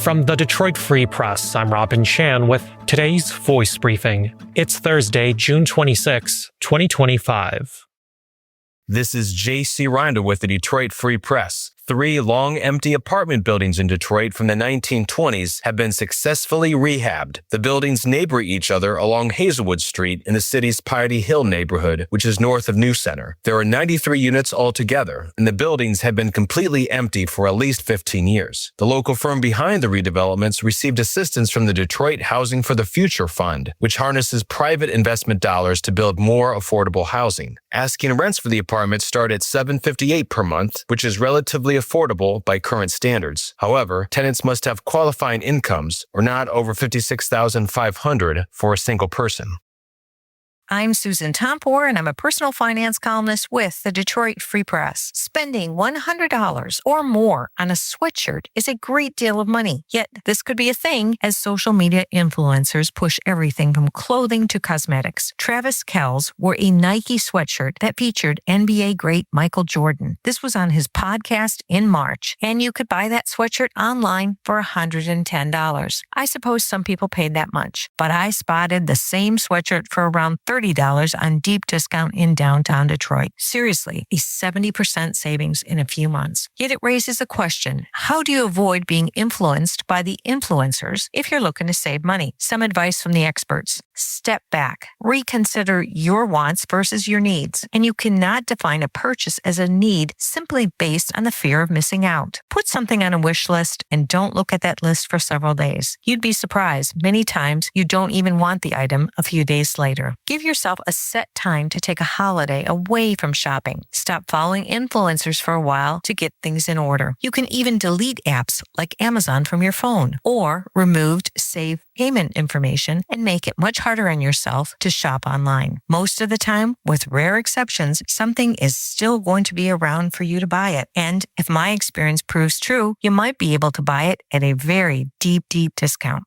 From the Detroit Free Press, I'm Robin Chan with today's Voice Briefing. It's Thursday, June 26, 2025. This is J.C. Rinder with the Detroit Free Press. 3 long empty apartment buildings in Detroit from the 1920s have been successfully rehabbed. The buildings neighbor each other along Hazelwood Street in the city's Piety Hill neighborhood, which is north of New Center. There are 93 units altogether, and the buildings have been completely empty for at least 15 years. The local firm behind the redevelopments received assistance from the Detroit Housing for the Future Fund, which harnesses private investment dollars to build more affordable housing. Asking rents for the apartments start at $758 per month, which is relatively affordable by current standards. However, tenants must have qualifying incomes or not over $56,500 for a single person. I'm Susan Tompor, and I'm a personal finance columnist with the Detroit Free Press. Spending $100 or more on a sweatshirt is a great deal of money. Yet, this could be a thing as social media influencers push everything from clothing to cosmetics. Travis Kelce wore a Nike sweatshirt that featured NBA great Michael Jordan. This was on his podcast in March, and you could buy that sweatshirt online for $110. I suppose some people paid that much, but I spotted the same sweatshirt for around $30 on deep discount in downtown Detroit. Seriously, a 70% savings in a few months. Yet it raises a question: how do you avoid being influenced by the influencers if you're looking to save money? Some advice from the experts: step back, reconsider your wants versus your needs, and you cannot define a purchase as a need simply based on the fear of missing out. Put something on a wish list and don't look at that list for several days. You'd be surprised. Many times you don't even want the item a few days later. Give yourself a set time to take a holiday away from shopping. Stop following influencers for a while to get things in order. You can even delete apps like Amazon from your phone, or remove save payment information and make it much harder on yourself to shop online. Most of the time, with rare exceptions, something is still going to be around for you to buy it. And if my experience proves true, you might be able to buy it at a very deep discount.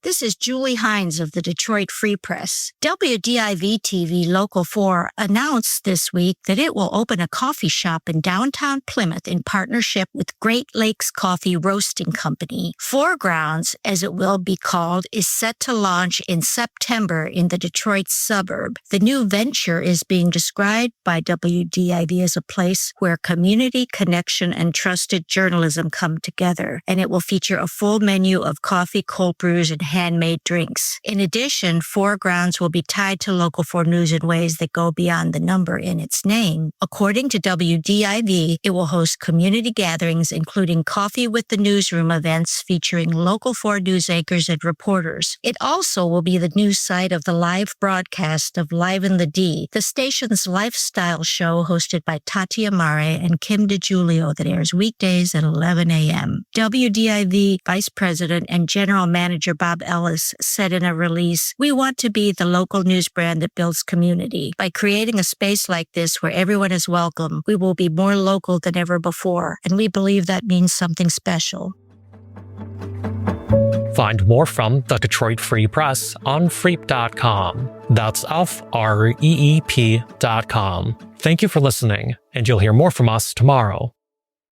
This is Julie Hines of the Detroit Free Press. WDIV-TV Local 4 announced this week that it will open a coffee shop in downtown Plymouth in partnership with Great Lakes Coffee Roasting Company. Foregrounds, as it will be called, is set to launch in September in the Detroit suburb. The new venture is being described by WDIV as a place where community, connection, and trusted journalism come together, and it will feature a full menu of coffee, cold brews, and handmade drinks. In addition, Foregrounds will be tied to Local 4 News in ways that go beyond the number in its name. According to WDIV, it will host community gatherings, including Coffee with the Newsroom events featuring Local 4 news anchors and reporters. It also will be the news site of the live broadcast of Live in the D, the station's lifestyle show hosted by Tati Amare and Kim DiGiulio that airs weekdays at 11 a.m. WDIV Vice President and General Manager Bob Ellis said in a release, "We want to be the local news brand that builds community. By creating a space like this where everyone is welcome, we will be more local than ever before, and we believe that means something special." Find more from the Detroit Free Press on freep.com. That's FREEP.com. Thank you for listening, and you'll hear more from us tomorrow.